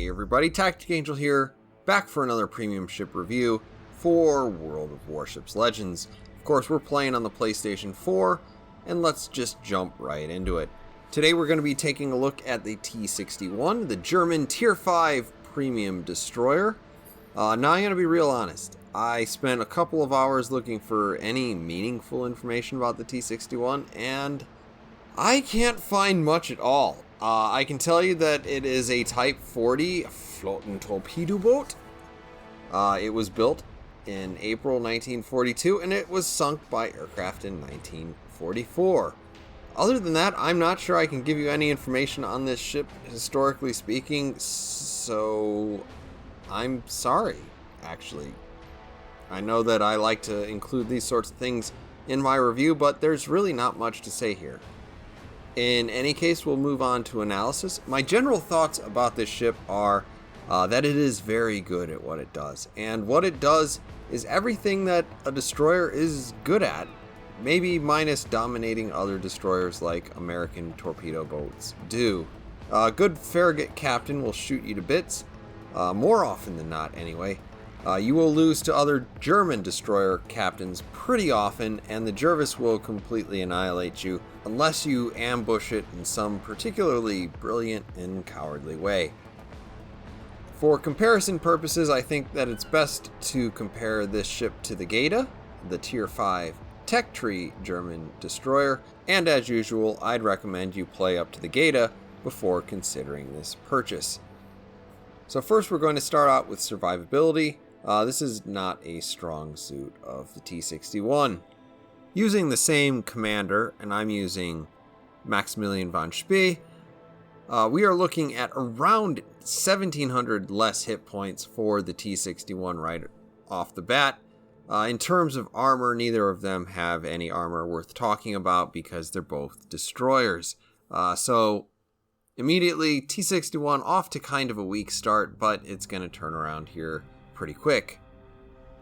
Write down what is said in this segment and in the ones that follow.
Hey everybody, Tactic Angel here, back for another premium ship review for World of Warships Legends. Of course, we're playing on the PlayStation 4, and let's just jump right into it. Today we're going to be taking a look at the T-61, the German Tier 5 premium destroyer. Now I'm going to be real honest, I spent a couple of hours looking for any meaningful information about the T-61, and I can't find much at all. I can tell you that it is a Type 40 floating torpedo boat. It was built in April 1942 and it was sunk by aircraft in 1944. Other than that, I'm not sure I can give you any information on this ship, historically speaking, so I'm sorry, actually. I know that I like to include these sorts of things in my review, but there's really not much to say here. In any case, we'll move on to analysis. My general thoughts about this ship are that it is very good at what it does. And what it does is everything that a destroyer is good at, maybe minus dominating other destroyers like American torpedo boats do. A good Farragut captain will shoot you to bits, more often than not anyway. You will lose to other German destroyer captains pretty often, and the Jervis will completely annihilate you unless you ambush it in some particularly brilliant and cowardly way. For comparison purposes, I think that it's best to compare this ship to the Geta, the Tier 5 Tech Tree German destroyer, and as usual, I'd recommend you play up to the Geta before considering this purchase. So first we're going to start out with survivability. This is not a strong suit of the T-61. Using the same commander, and I'm using Maximilian von Spee, we are looking at around 1,700 less hit points for the T-61 right off the bat. In terms of armor, neither of them have any armor worth talking about because they're both destroyers. So immediately, T-61 off to kind of a weak start, but it's going to turn around here pretty quick.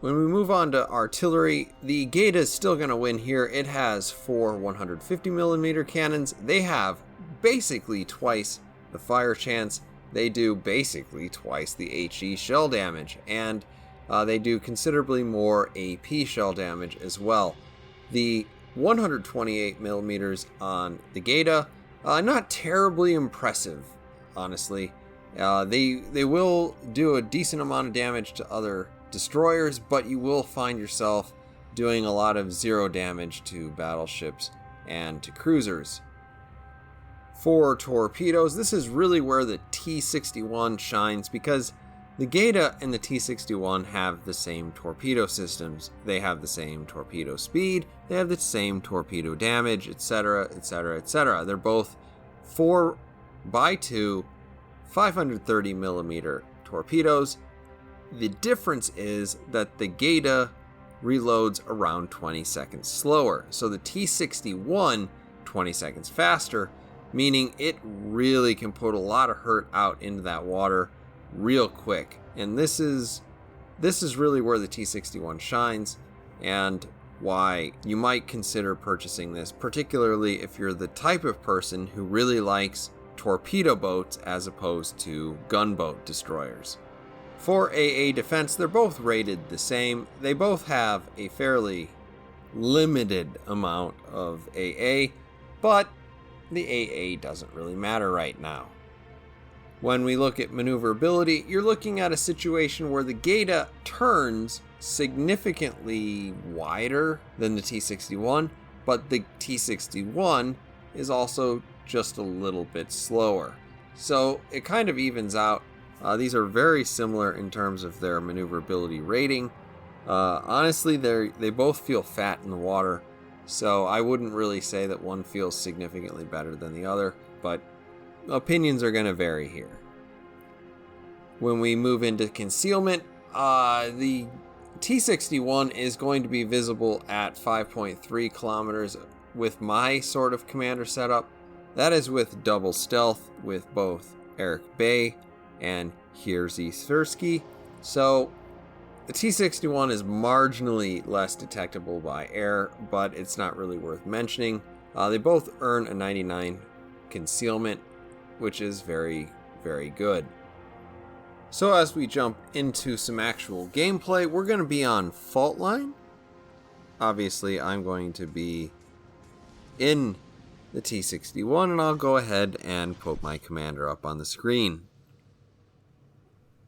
When we move on to artillery, the Geta is still going to win here. It has 4 150mm cannons. They have basically twice the fire chance. They do basically twice the HE shell damage, and they do considerably more AP shell damage as well. The 128mm on the Geta, not terribly impressive, honestly. They will do a decent amount of damage to other destroyers, but you will find yourself doing a lot of zero damage to battleships and to cruisers. For torpedoes, this is really where the T-61 shines because the Geta and the T-61 have the same torpedo systems. They have the same torpedo speed, they have the same torpedo damage, etc., etc., etc. They're both 4x2 530mm torpedoes. The difference is that the Geta reloads around 20 seconds slower. So the T-61, 20 seconds faster, meaning it really can put a lot of hurt out into that water real quick. And this is really where the T-61 shines and why you might consider purchasing this, particularly if you're the type of person who really likes torpedo boats as opposed to gunboat destroyers. For AA defense, they're both rated the same. They both have a fairly limited amount of AA, but the AA doesn't really matter right now. When we look at maneuverability, you're looking at a situation where the Geta turns significantly wider than the T-61, but the T-61 is also just a little bit slower. So it kind of evens out. These are very similar in terms of their maneuverability rating. Honestly, they both feel fat in the water, so I wouldn't really say that one feels significantly better than the other, but opinions are going to vary here. When we move into concealment, the T-61 is going to be visible at 5.3 kilometers with my sort of commander setup. That is with double stealth with both Eric Bay and Jerzy Swirsky. So the T-61 is marginally less detectable by air, but it's not really worth mentioning. They both earn a 99 concealment, which is very, very good. So as we jump into some actual gameplay, we're going to be on fault line. Obviously, I'm going to be in the T-61, and I'll go ahead and put my commander up on the screen.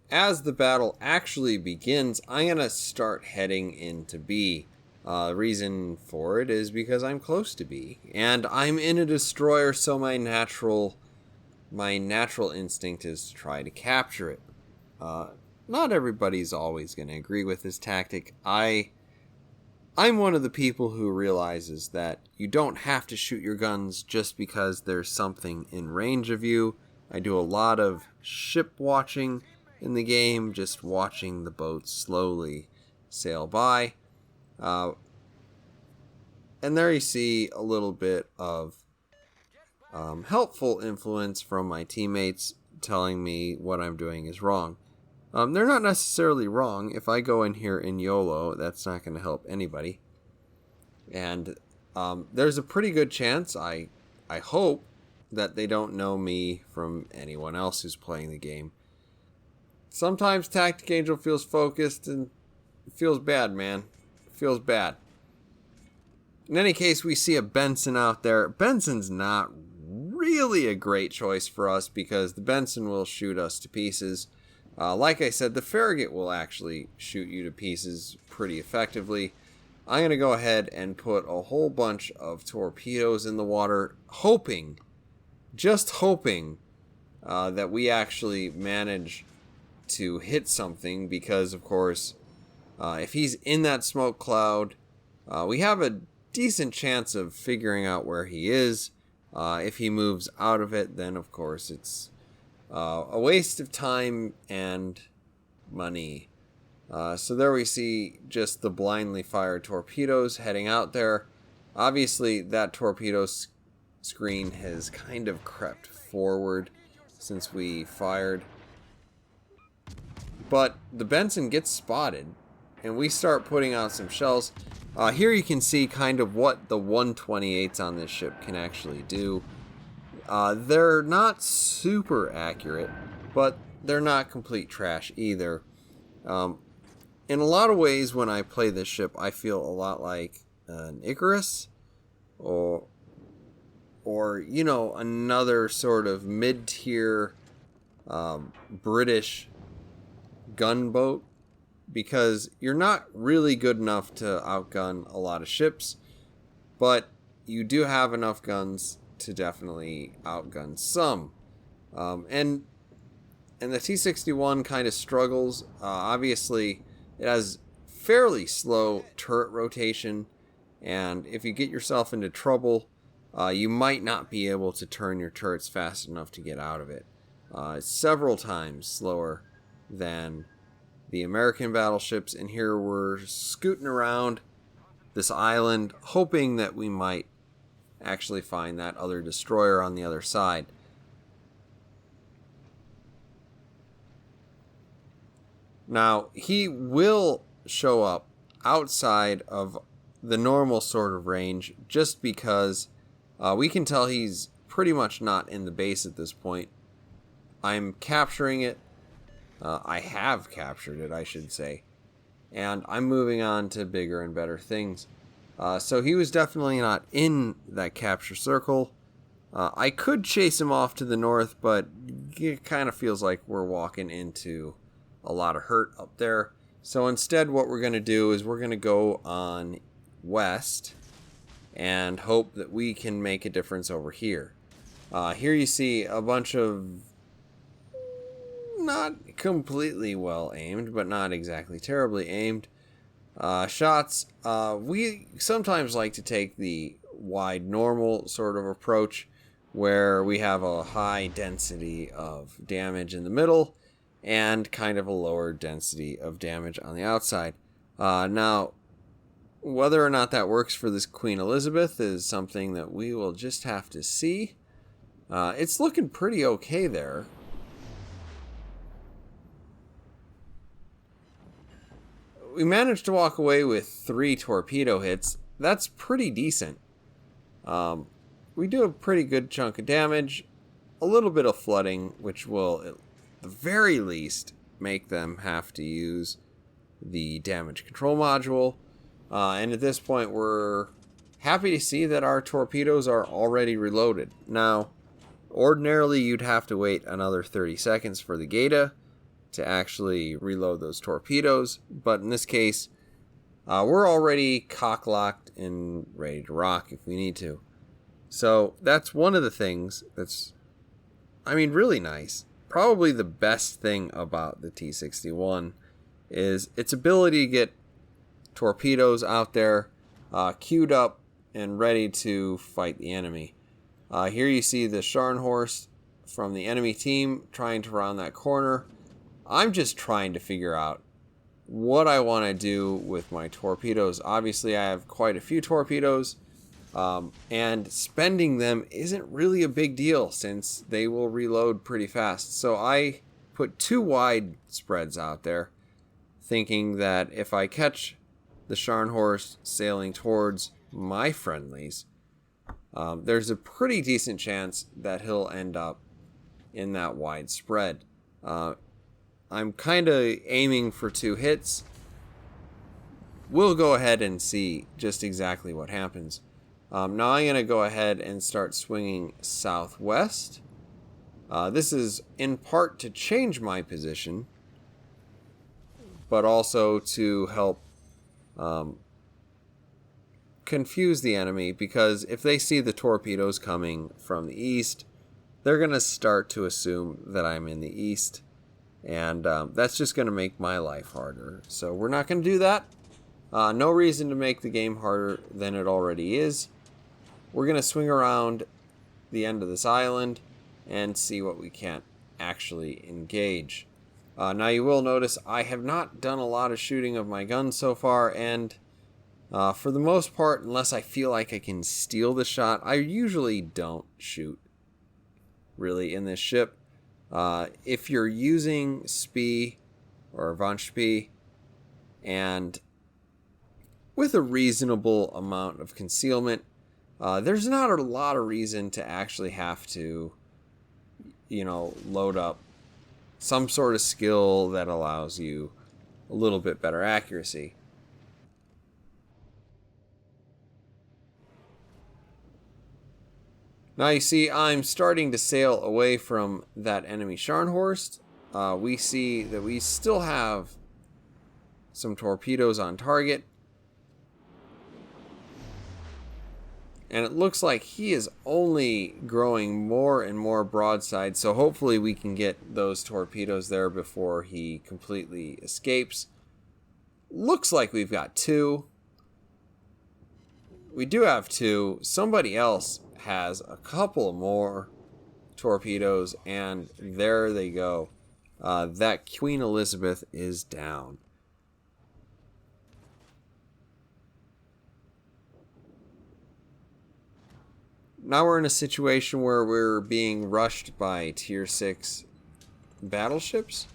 As the battle actually begins, I'm going to start heading into B. The reason for it is because I'm close to B, and I'm in a destroyer, so my natural instinct is to try to capture it. Not everybody's always going to agree with this tactic. I'm one of the people who realizes that you don't have to shoot your guns just because there's something in range of you. I do a lot of ship watching in the game, just watching the boats slowly sail by. And there you see a little bit of helpful influence from my teammates telling me what I'm doing is wrong. They're not necessarily wrong. If I go in here in YOLO, that's not going to help anybody. And there's a pretty good chance, I hope, that they don't know me from anyone else who's playing the game. Sometimes Tactic Angel feels focused, and it feels bad, man. It feels bad. In any case, we see a Benson out there. Benson's not really a great choice for us because the Benson will shoot us to pieces. Like I said, the Farragut will actually shoot you to pieces pretty effectively. I'm going to go ahead and put a whole bunch of torpedoes in the water, just hoping that we actually manage to hit something because, of course, if he's in that smoke cloud, we have a decent chance of figuring out where he is. If he moves out of it, then, of course, it's a waste of time and money. So there we see just the blindly fired torpedoes heading out there. Obviously, that torpedo screen has kind of crept forward since we fired. But the Benson gets spotted, and we start putting out some shells. Here you can see kind of what the 128s on this ship can actually do. They're not super accurate, but they're not complete trash either. In a lot of ways, when I play this ship, I feel a lot like an Icarus, or you know, another sort of mid-tier British gunboat, because you're not really good enough to outgun a lot of ships, but you do have enough guns to definitely outgun some. And the T-61 kind of struggles. Obviously, it has fairly slow turret rotation, and if you get yourself into trouble, you might not be able to turn your turrets fast enough to get out of it. It's several times slower than the American battleships, and here we're scooting around this island, hoping that we might actually find that other destroyer on the other side. Now, he will show up outside of the normal sort of range just because we can tell he's pretty much not in the base at this point. I'm capturing it. I have captured it, I should say. And I'm moving on to bigger and better things. So he was definitely not in that capture circle. I could chase him off to the north, but it kind of feels like we're walking into a lot of hurt up there. So instead, what we're going to do is we're going to go on west and hope that we can make a difference over here. Here you see a bunch of not completely well aimed, but not exactly terribly aimed shots. We sometimes like to take the wide normal sort of approach where we have a high density of damage in the middle and kind of a lower density of damage on the outside. Now, whether or not that works for this Queen Elizabeth is something that we will just have to see. It's looking pretty okay there. We managed to walk away with 3 torpedo hits. That's pretty decent. We do a pretty good chunk of damage. A little bit of flooding, which will, at the very least, make them have to use the damage control module. And at this point, we're happy to see that our torpedoes are already reloaded. Now, ordinarily, you'd have to wait another 30 seconds for the Geta to actually reload those torpedoes. But in this case, we're already cock-locked and ready to rock if we need to. So that's one of the things that's, really nice. Probably the best thing about the T-61 is its ability to get torpedoes out there, queued up and ready to fight the enemy. Here you see the Scharnhorst from the enemy team trying to round that corner. I'm just trying to figure out what I want to do with my torpedoes. Obviously, I have quite a few torpedoes, and spending them isn't really a big deal since they will reload pretty fast. So I put 2 wide spreads out there, thinking that if I catch the Scharnhorst sailing towards my friendlies, there's a pretty decent chance that he'll end up in that wide spread. I'm kind of aiming for 2 hits. We'll go ahead and see just exactly what happens. Now I'm going to go ahead and start swinging southwest. This is in part to change my position, but also to help confuse the enemy, because if they see the torpedoes coming from the east, they're going to start to assume that I'm in the east, and that's just going to make my life harder. So we're not going to do that. No reason to make the game harder than it already is. We're going to swing around the end of this island and see what we can't actually engage. Now you will notice I have not done a lot of shooting of my guns so far, and for the most part, unless I feel like I can steal the shot, I usually don't shoot really in this ship. If you're using SPI or Warships and with a reasonable amount of concealment, there's not a lot of reason to actually have to, load up some sort of skill that allows you a little bit better accuracy. Now you see I'm starting to sail away from that enemy Scharnhorst. We see that we still have some torpedoes on target. And it looks like he is only growing more and more broadside, so hopefully we can get those torpedoes there before he completely escapes. Looks like we've got 2. We do have 2. Somebody else has a couple more torpedoes, and there they go. That Queen Elizabeth is down. Now we're in a situation where we're being rushed by tier 6 battleships.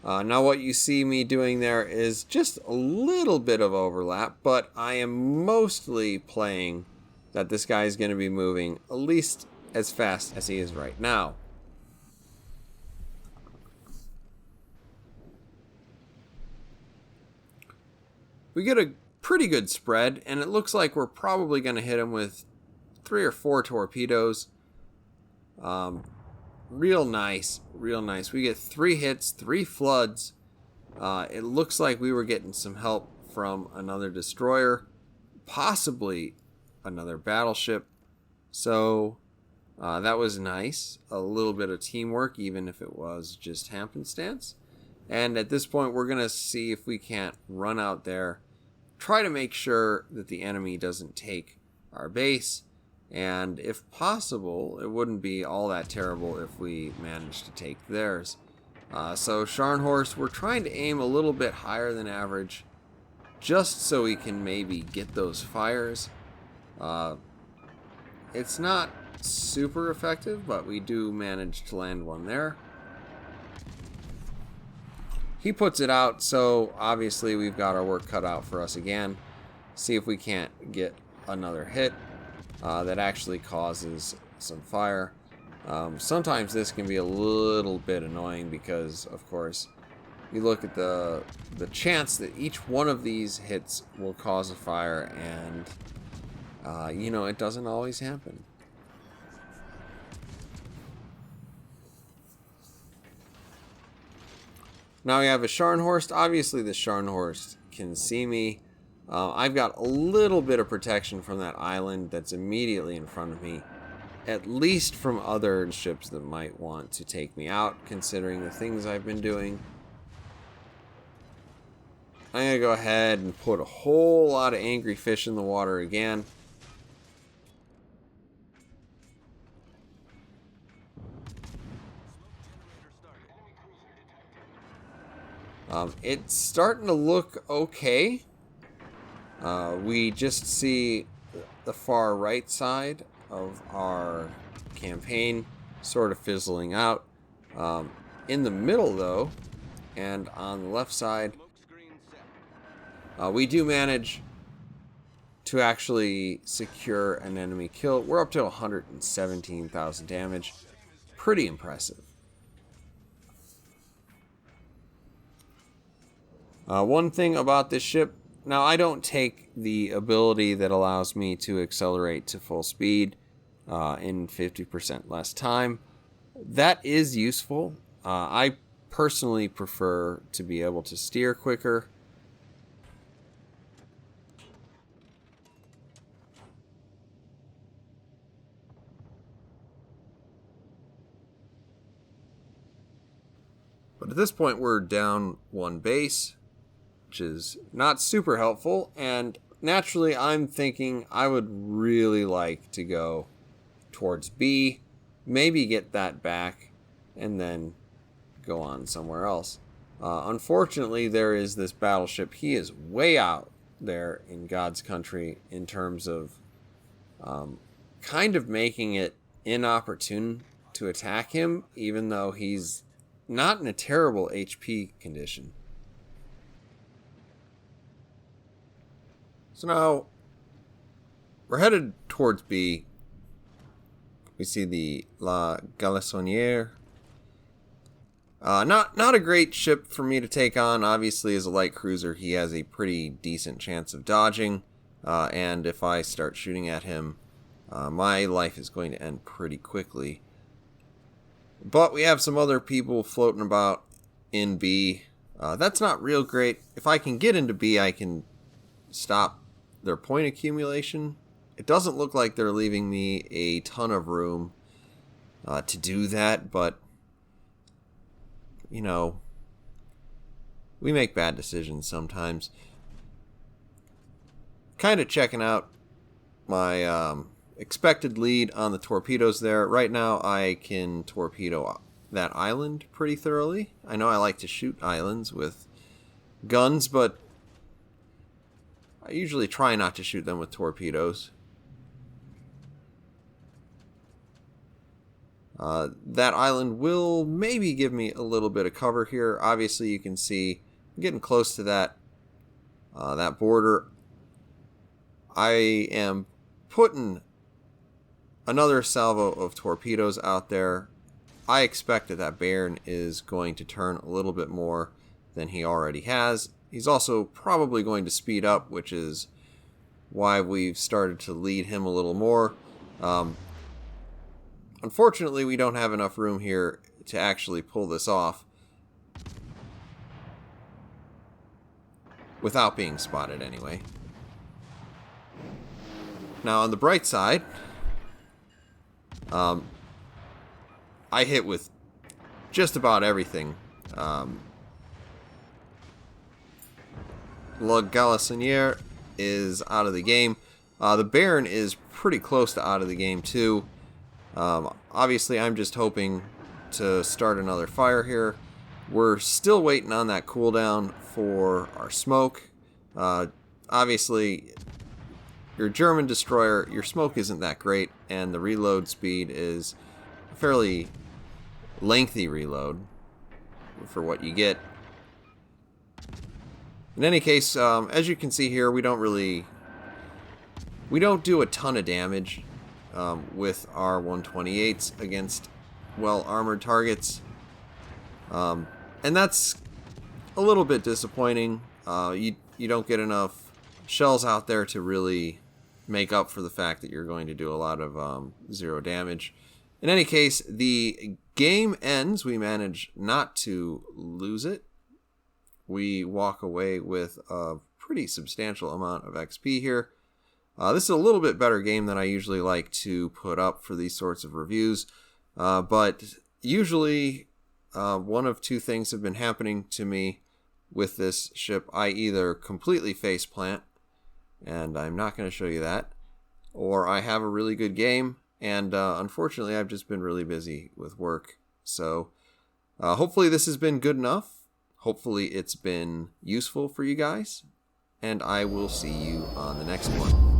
Now what you see me doing there is just a little bit of overlap, but I am mostly playing that this guy is going to be moving at least as fast as he is right now. We get a pretty good spread, and it looks like we're probably going to hit him with 3 or 4 torpedoes. Real nice, real nice. We get 3 hits, 3 floods. It looks like we were getting some help from another destroyer, possibly another battleship. So that was nice. A little bit of teamwork, even if it was just happenstance. And at this point, we're going to see if we can't run out there, try to make sure that the enemy doesn't take our base. And if possible, it wouldn't be all that terrible if we managed to take theirs. So Scharnhorst, we're trying to aim a little bit higher than average, just so we can maybe get those fires. It's not super effective, but we do manage to land one there. He puts it out, so obviously we've got our work cut out for us again. See if we can't get another hit that actually causes some fire. Sometimes this can be a little bit annoying because, of course, you look at the chance that each one of these hits will cause a fire, and you know, it doesn't always happen. Now we have a Scharnhorst. Obviously the Scharnhorst can see me. I've got a little bit of protection from that island that's immediately in front of me, at least from other ships that might want to take me out, considering the things I've been doing. I'm going to go ahead and put a whole lot of angry fish in the water again. It's starting to look okay. We just see the far right side of our campaign sort of fizzling out. In the middle, though, and on the left side, we do manage to actually secure an enemy kill. We're up to 117,000 damage. Pretty impressive. One thing about this ship, now I don't take the ability that allows me to accelerate to full speed in 50% less time. That is useful. I personally prefer to be able to steer quicker. But at this point we're down one base, which is not super helpful, and naturally I'm thinking I would really like to go towards B, maybe get that back, and then go on somewhere else. Unfortunately, there is this battleship. He is way out there in God's country in terms of kind of making it inopportune to attack him, even though he's not in a terrible HP condition. So now we're headed towards B. We see the La Galissonière. Not a great ship for me to take on. Obviously, as a light cruiser, he has a pretty decent chance of dodging. And if I start shooting at him, my life is going to end pretty quickly. But we have some other people floating about in B. That's not real great. If I can get into B, I can stop their point accumulation. It doesn't look like they're leaving me a ton of room to do that, but you know, we make bad decisions sometimes. Kind of checking out my expected lead on the torpedoes there. Right now I can torpedo that island pretty thoroughly. I know I like to shoot islands with guns, but I usually try not to shoot them with torpedoes. That island will maybe give me a little bit of cover here. Obviously, you can see I'm getting close to that border. I am putting another salvo of torpedoes out there. I expect that Baron is going to turn a little bit more than he already has. He's also probably going to speed up, which is why we've started to lead him a little more. Unfortunately, we don't have enough room here to actually pull this off without being spotted anyway. Now, on the bright side, I hit with just about everything. La Galissonière is out of the game. The Baron is pretty close to out of the game too. Obviously, I'm just hoping to start another fire here. We're still waiting on that cooldown for our smoke. Obviously, your German destroyer, your smoke isn't that great, and the reload speed is a fairly lengthy reload for what you get. In any case, as you can see here, we don't do a ton of damage with our 128s against well-armored targets. And that's a little bit disappointing. You don't get enough shells out there to really make up for the fact that you're going to do a lot of 0 damage. In any case, the game ends. We manage not to lose it. We walk away with a pretty substantial amount of XP here. This is a little bit better game than I usually like to put up for these sorts of reviews. But usually one of two things have been happening to me with this ship. I either completely faceplant, and I'm not going to show you that, or I have a really good game, and unfortunately I've just been really busy with work. So hopefully this has been good enough. Hopefully it's been useful for you guys, and I will see you on the next one.